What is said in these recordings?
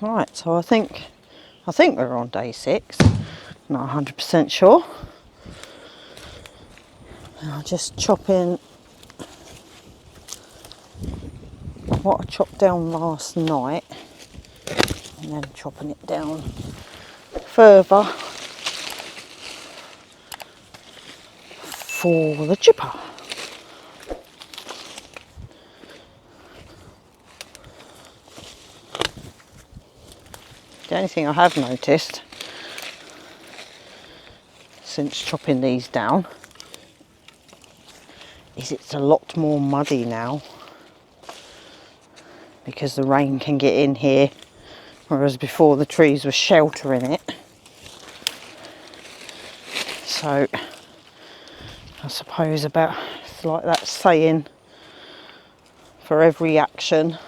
Right, so I think we're on day 6. Not 100% sure. And I'll just chop in what I chopped down last night, and then chopping it down further for the chipper. The only thing I have noticed since chopping these down is it's a lot more muddy now because the rain can get in here, whereas before the trees were sheltering it. So I suppose it's like that saying, for every action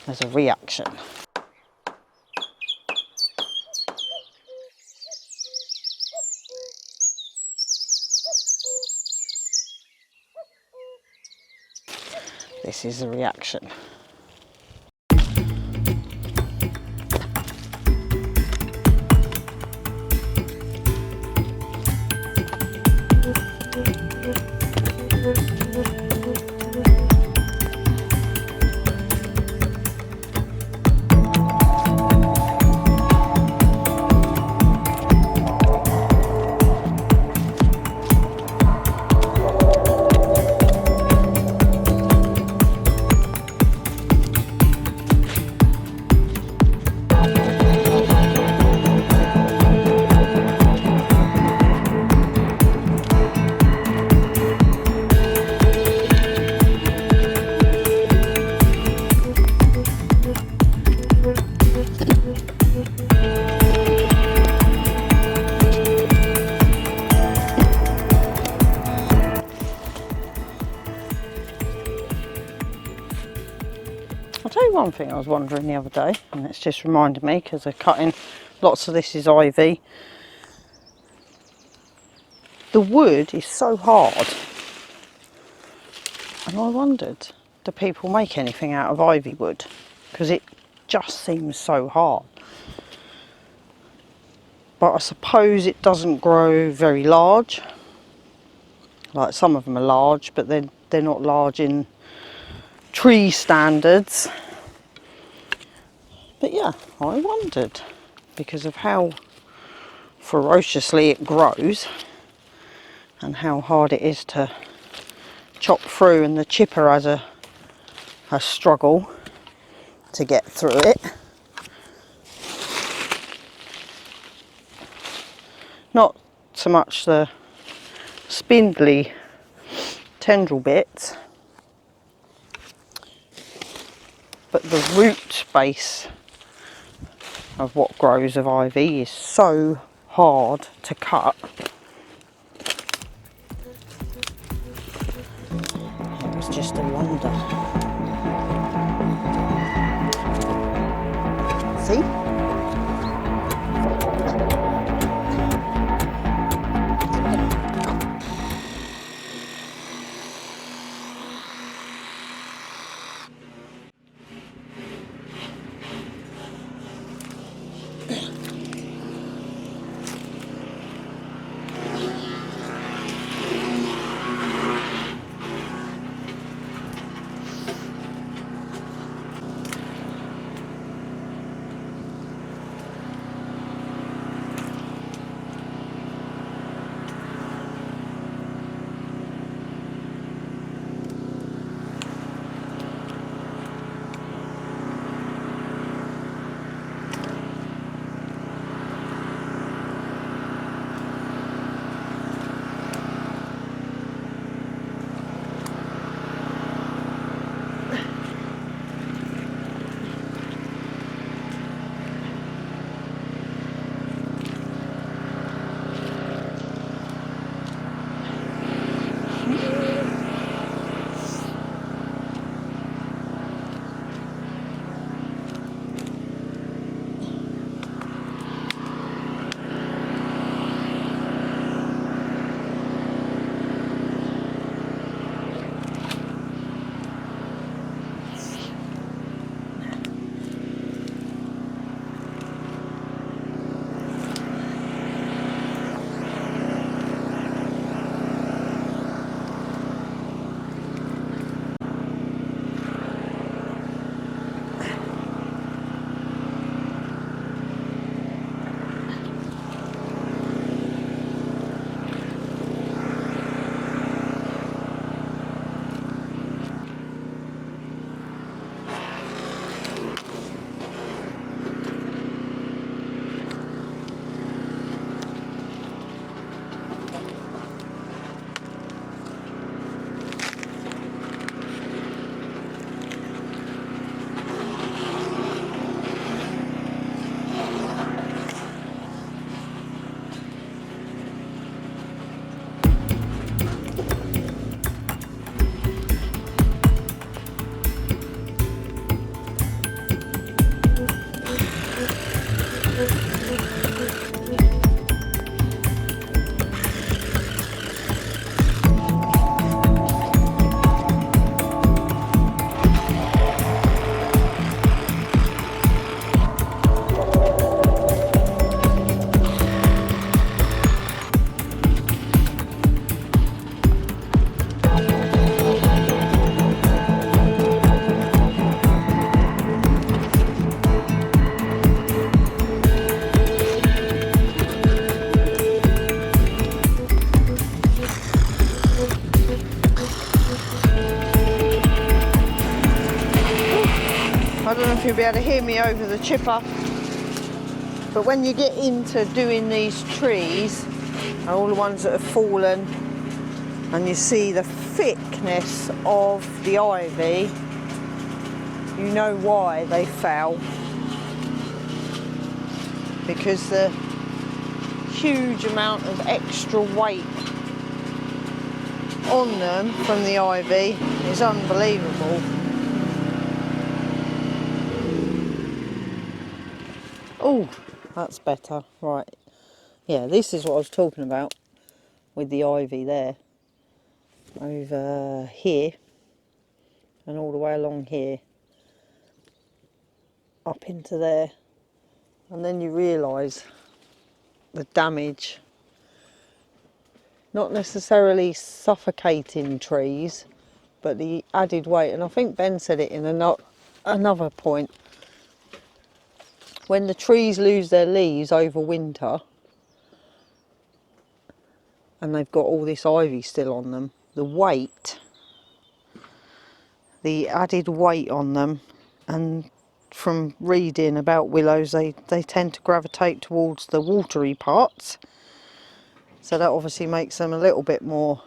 there's a reaction. This is the reaction. I'll tell you one thing I was wondering the other day, and it's just reminded me because they're cutting, lots of this is ivy. The wood is so hard, and I wondered, do people make anything out of ivy wood? Because it just seems so hard. But I suppose it doesn't grow very large. Like some of them are large, but they're not large in tree standards. But yeah, I wondered, because of how ferociously it grows and how hard it is to chop through, and the chipper has a struggle to get through it. Not so much the spindly tendril bits, but the root base of what grows of ivy is so hard to cut. It was just a wonder. See? I don't know if you'll be able to hear me over the chipper, but when you get into doing these trees, all the ones that have fallen, and you see the thickness of the ivy, you know why they fell. Because the huge amount of extra weight on them from the ivy is unbelievable. Oh, that's better. Right. Yeah, this is what I was talking about with the ivy there. Over here and all the way along here. Up into there. And then you realise the damage. Not necessarily suffocating trees, but the added weight. And I think Ben said it in another point. When the trees lose their leaves over winter and they've got all this ivy still on them, the weight, the added weight on them, and from reading about willows, they tend to gravitate towards the watery parts, so that obviously makes them a little bit more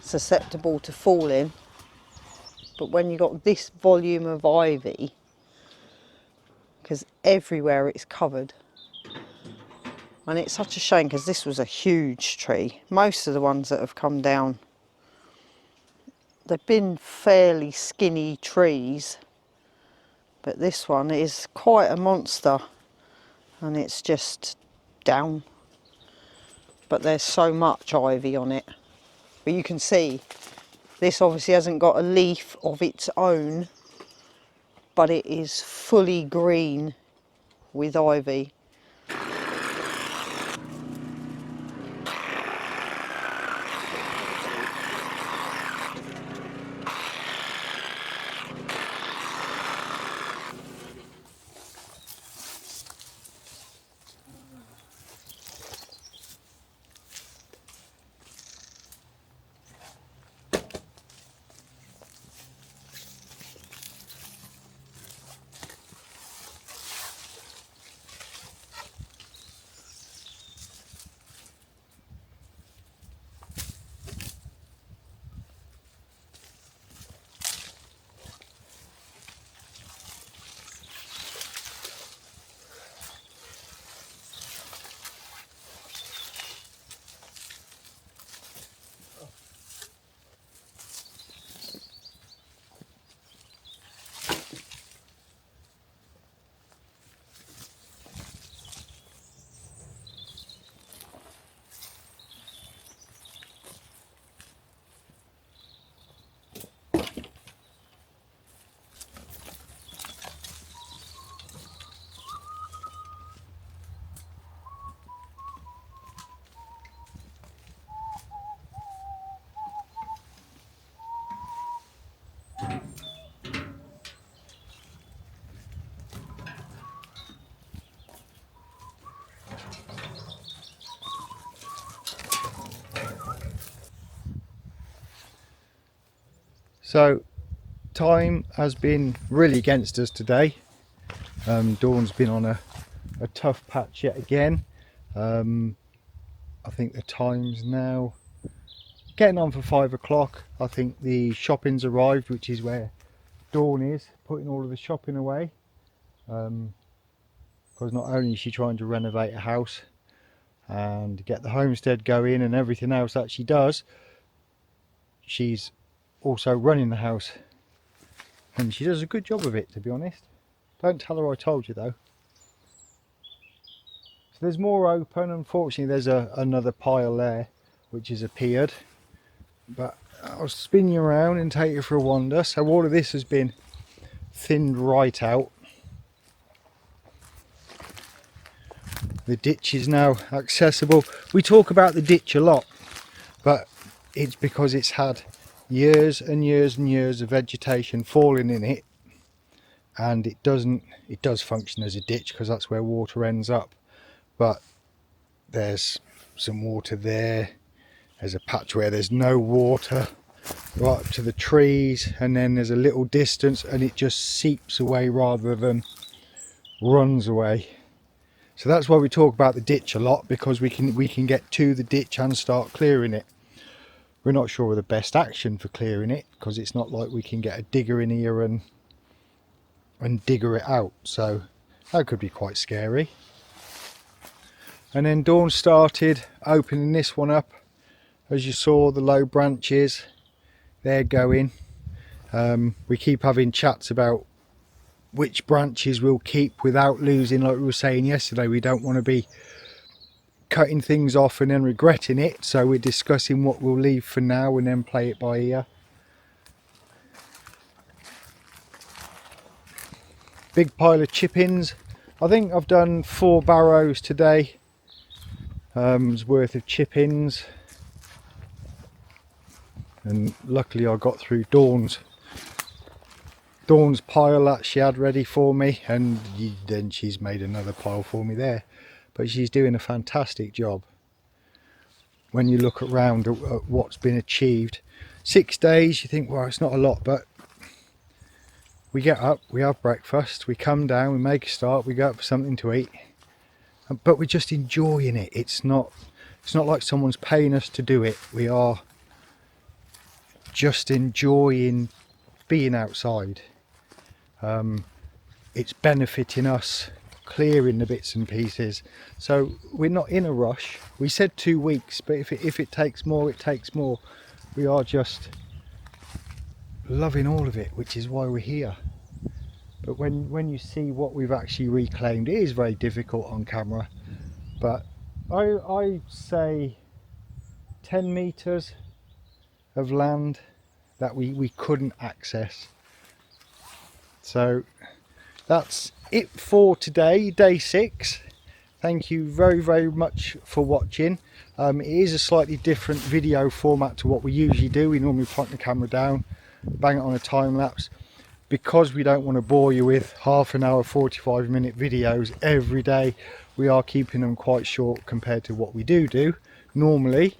susceptible to falling. But when you've got this volume of ivy, because everywhere it's covered, and it's such a shame because this was a huge tree. Most of the ones that have come down, they've been fairly skinny trees, but this one is quite a monster, and it's just down. But there's so much ivy on it. But you can see this obviously hasn't got a leaf of its own, but it is fully green with ivy. So time has been really against us today. Dawn's been on a tough patch yet again. I think the time's now getting on for 5 o'clock. I think the shopping's arrived, which is where Dawn is putting all of the shopping away, because not only is she trying to renovate a house and get the homestead going and everything else that she does, she's also running the house, and she does a good job of it, to be honest. Don't tell her I told you though. So there's more open. Unfortunately there's another pile there which has appeared, but I'll spin you around and take you for a wander. So all of this has been thinned right out. The ditch is now accessible. We talk about the ditch a lot, but it's because it's had years and years and years of vegetation falling in it, and it does function as a ditch because that's where water ends up. But there's some water there, there's a patch where there's no water, right up to the trees, and then there's a little distance and it just seeps away rather than runs away. So that's why we talk about the ditch a lot, because we can get to the ditch and start clearing it. We're not sure of the best action for clearing it, because it's not like we can get a digger in here and digger it out, so that could be quite scary. And then Dawn started opening this one up. As you saw, the low branches, they're going. We keep having chats about which branches we'll keep without losing, like we were saying yesterday. We don't want to be cutting things off and then regretting it, so we're discussing what we'll leave for now and then play it by ear. Big pile of chip-ins. I think I've done 4 barrows today worth of chip-ins, and luckily I got through Dawn's pile that she had ready for me, and then she's made another pile for me there. But she's doing a fantastic job when you look around at what's been achieved. 6 days, you think, well, it's not a lot, but we get up, we have breakfast, we come down, we make a start, we go up for something to eat, but we're just enjoying it. It's not like someone's paying us to do it. We are just enjoying being outside. It's benefiting us, clearing the bits and pieces, so we're not in a rush. We said 2 weeks, but if it takes more, it takes more. We are just loving all of it, which is why we're here. But when you see what we've actually reclaimed, it is very difficult on camera, but I say 10 meters of land that we couldn't access. So that's it for today, day 6. Thank you very much for watching. It is a slightly different video format to what we usually do. We normally point the camera down, bang it on a time lapse. Because we don't want to bore you with half an hour, 45-minute videos every day, we are keeping them quite short compared to what we do normally.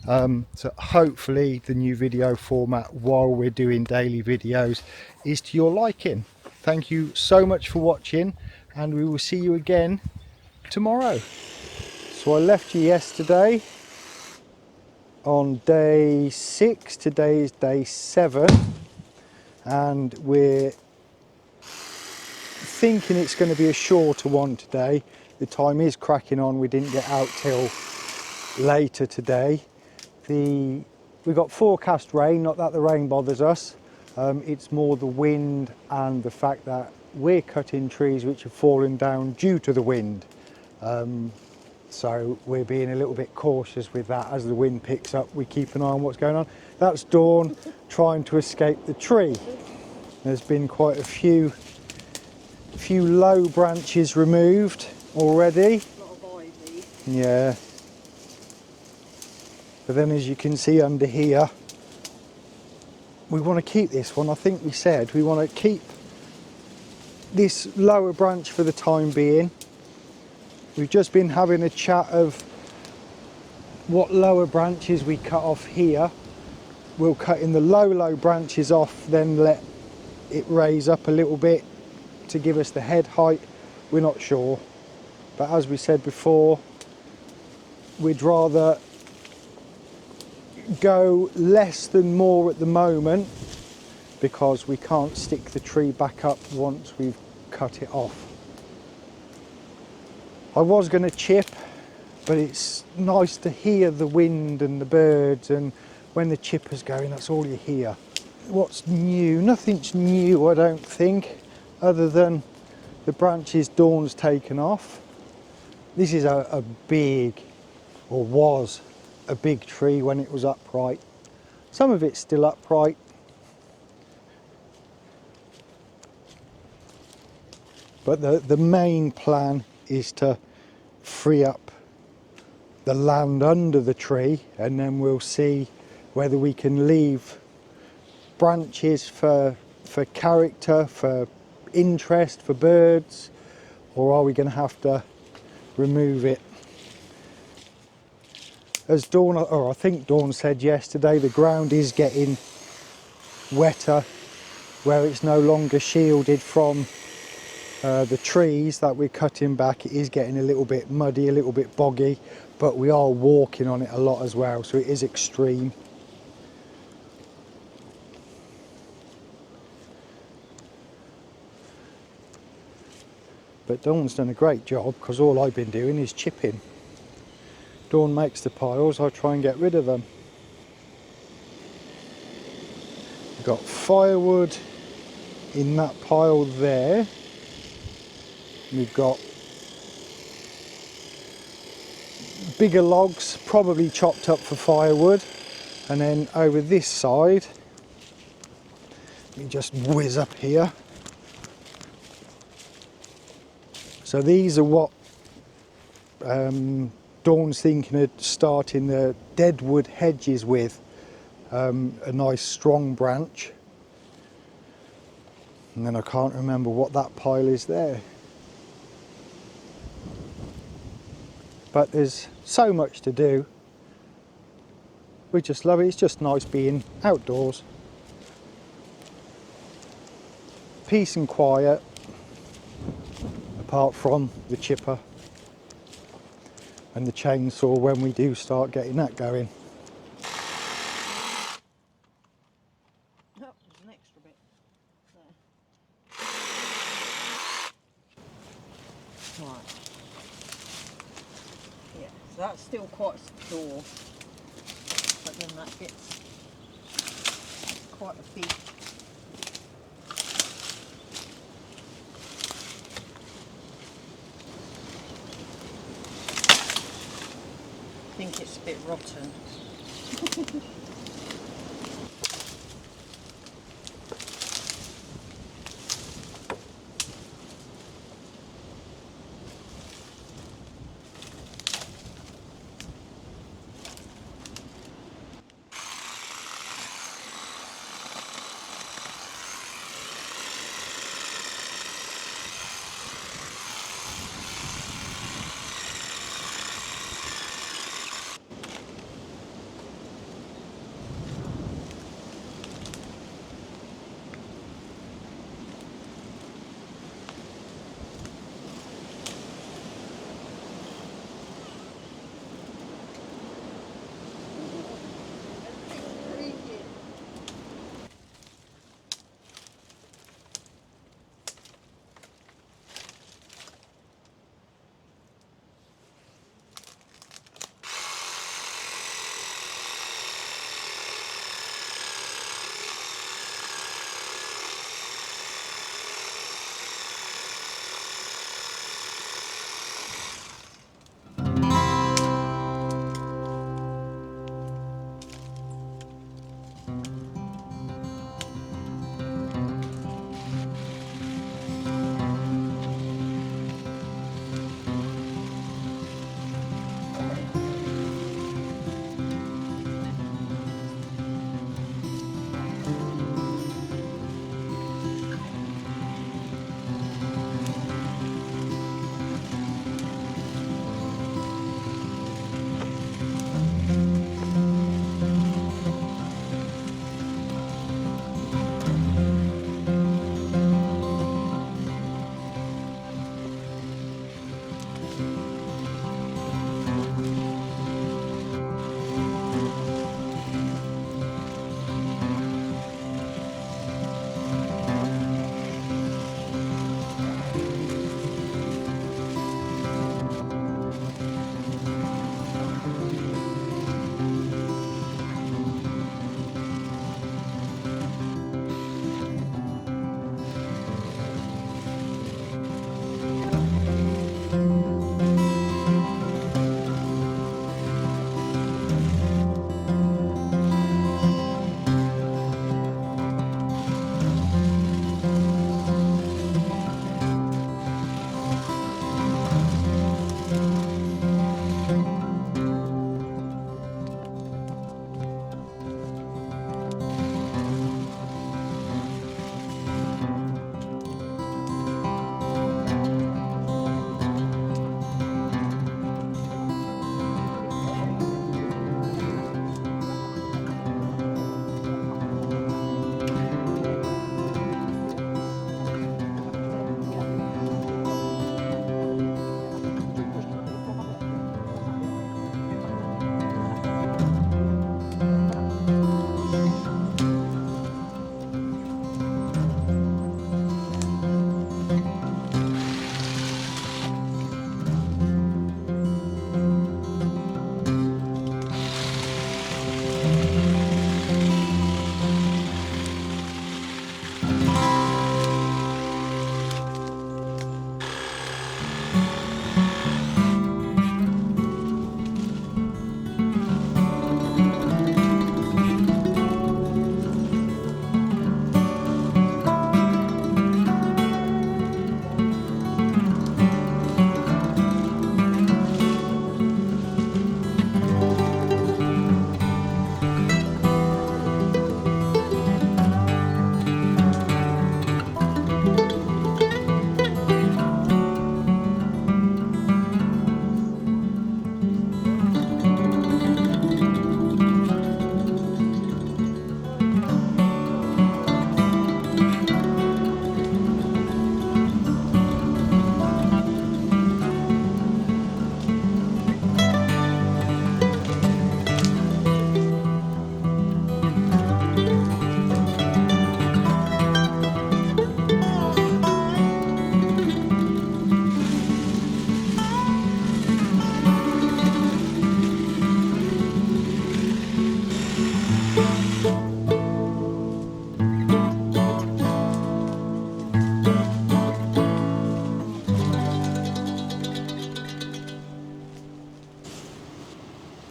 So hopefully the new video format while we're doing daily videos is to your liking. Thank you so much for watching, and we will see you again tomorrow. So I left you yesterday on day 6, today is day 7, and we're thinking it's going to be a shorter one today. The time is cracking on, we didn't get out till later today. We got forecast rain, not that the rain bothers us, it's more the wind and the fact that we're cutting trees which have fallen down due to the wind. So we're being a little bit cautious with that. As the wind picks up, we keep an eye on what's going on. That's Dawn trying to escape the tree. There's been quite a few low branches removed already. Yeah. But then, as you can see under here, we want to keep this one. I think we said we want to keep this lower branch for the time being. We've just been having a chat of what lower branches we cut off here. We'll cut in the low branches off, then let it raise up a little bit to give us the head height. We're not sure, but as we said before, we'd rather go less than more at the moment, because we can't stick the tree back up once we've cut it off. I was going to chip, but it's nice to hear the wind and the birds, and when the chipper's going, that's all you hear. What's new? Nothing's new, I don't think, other than the branches Dawn's taken off. This is a big, or was a big tree when it was upright. Some of it's still upright. But the main plan is to free up the land under the tree, and then we'll see whether we can leave branches for character, for interest, for birds, or are we going to have to remove it. as Dawn, or I think Dawn said yesterday, the ground is getting wetter where it's no longer shielded from the trees that we're cutting back. It is getting a little bit muddy, a little bit boggy, but we are walking on it a lot as well, so it is extreme. But Dawn's done a great job, because all I've been doing is chipping. Dawn makes the piles, I try and get rid of them. We've got firewood in that pile there. We've got bigger logs, probably chopped up for firewood. And then over this side, let me just whiz up here. So these are what Dawn's thinking of starting the deadwood hedges with. A nice strong branch. And then I can't remember what that pile is there. But there's so much to do. We just love it. It's just nice being outdoors. Peace and quiet, apart from the chipper and the chainsaw when we do start getting that going. Oh, there's an extra bit there. Right. Yeah, so that's still quite secure, but then that gets quite a big. I think it's a bit rotten.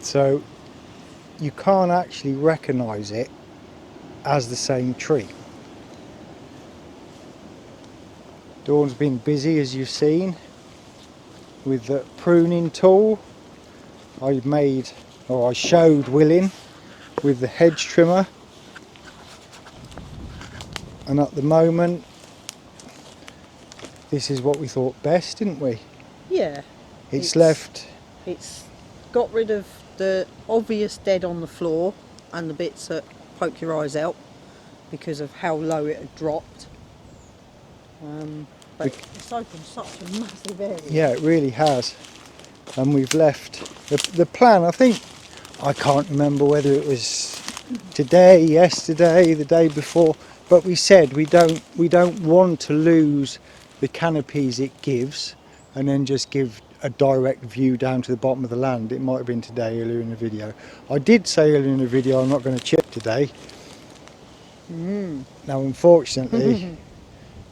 So you can't actually recognise it as the same tree. Dawn's been busy, as you've seen, with the pruning tool. I showed Willing with the hedge trimmer, and at the moment this is what we thought best, didn't we? Yeah. It's got rid of the obvious dead on the floor and the bits that poke your eyes out because of how low it had dropped. But it's opened such a massive area. Yeah, it really has. And we've left the plan. I can't remember whether it was today, yesterday, the day before, but we said we don't want to lose the canopies it gives and then just give a direct view down to the bottom of the land. It might have been today, earlier in the video. I did say earlier in the video I'm not going to chip today. Now unfortunately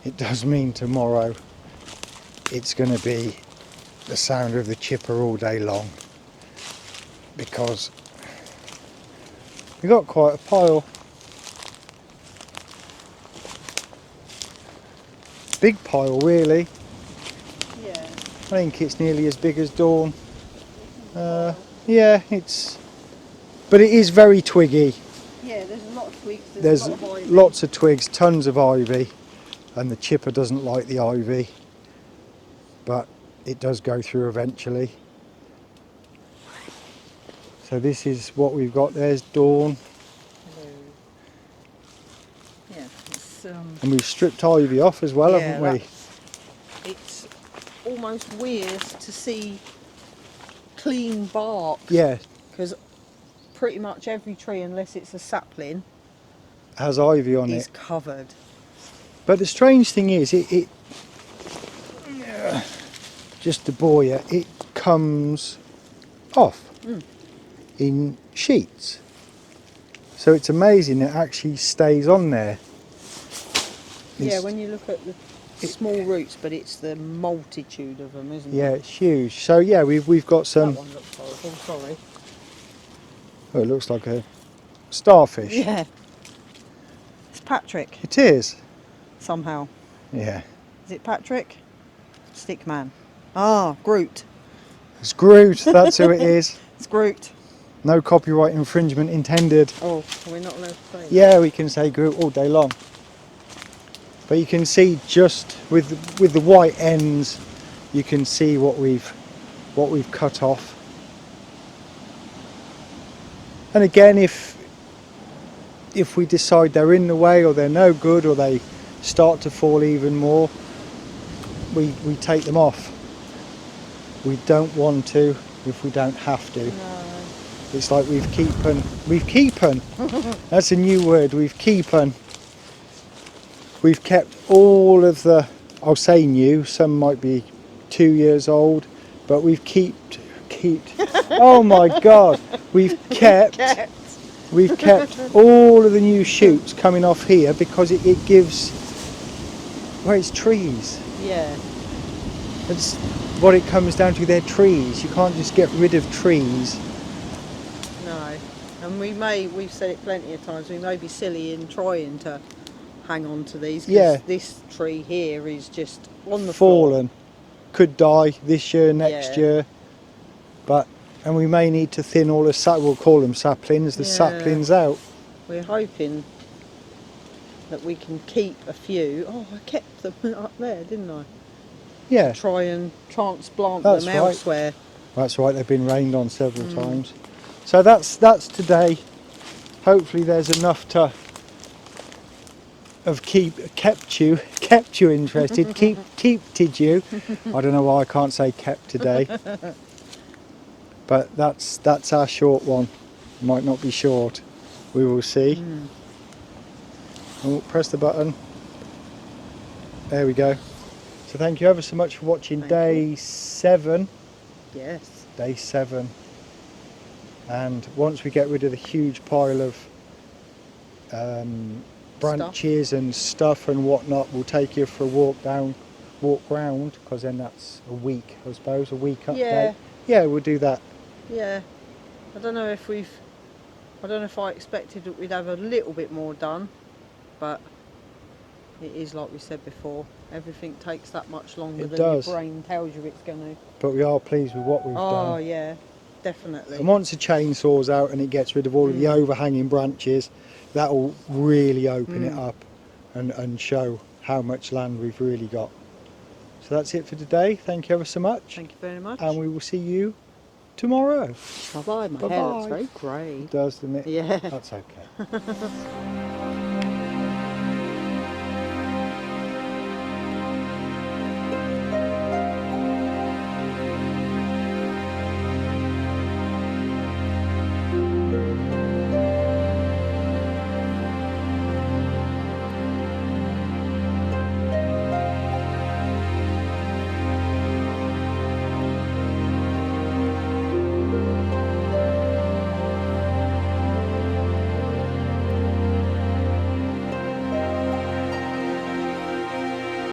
it does mean tomorrow it's going to be the sound of the chipper all day long, because we got quite a pile. Big pile really. Yeah. I think it's nearly as big as Dawn. Yeah, but it is very twiggy. Yeah, there's a lot of twigs. There's a lot of ivy. lots of twigs, tons of ivy, and the chipper doesn't like the ivy, but it does go through eventually. So this is what we've got. There's Dawn. Hello. Yeah, it's And we've stripped ivy off as well, haven't we? It's almost weird to see clean bark. Yeah. Because pretty much every tree, unless it's a sapling, Has ivy on is it. covered. But the strange thing is, just to bore you, it comes off in sheets. So it's amazing it actually stays on there. Yeah, when you look at the small roots, but it's the multitude of them, isn't it? Yeah, it's huge. So yeah, we've got some. That one looks horrible, sorry. Oh, it looks like a starfish. Yeah. It's Patrick, It is. somehow. Yeah. Is it Patrick? Stickman. Ah, Groot. It's Groot. That's who it is. It's Groot. No copyright infringement intended. Oh, we're not allowed to say that. Yeah, we can say Groot all day long. But you can see just with the white ends, you can see what we've cut off. And again, if we decide they're in the way or they're no good or they start to fall even more, we take them off. We don't want to if we don't have to. No. It's like we've keepen. That's a new word. We've kept all of the, I'll say new, some might be 2 years old, but we've kept oh my god, we've kept all of the new shoots coming off here because it gives, well, it's trees. Yeah. That's what it comes down to, they're trees. You can't just get rid of trees. No. And we've said it plenty of times, we may be silly in trying to hang on to these, because this tree here is just on the fallen floor. Could die this year, next year, and we may need to thin all the we'll call them saplings, the saplings out. We're hoping that we can keep a few. Oh, I kept them up there, didn't I? Yeah. To try and transplant them elsewhere. That's right, they've been rained on several times. So that's today. Hopefully there's enough to have kept you interested, keepted you. I don't know why I can't say kept today. But that's our short one. Might not be short. We will see. Oh, press the button. There we go. So thank you ever so much for watching day 7. Yes. Day 7. And once we get rid of the huge pile of branches and stuff and whatnot, we'll take you for a walk round, because then that's a week, I suppose, a week update. Yeah, we'll do that. Yeah. I don't know if I expected that we'd have a little bit more done, but it is like we said before, everything takes that much longer It than does. your brain tells you it's going to. But we are pleased with what we've done. Oh yeah, definitely. And once the chainsaw's out and it gets rid of all of the overhanging branches, that'll really open it up and show how much land we've really got. So that's it for today. Thank you ever so much. Thank you very much. And we will see you tomorrow. Bye bye. My hair looks very grey. It does, doesn't it? Yeah. That's okay.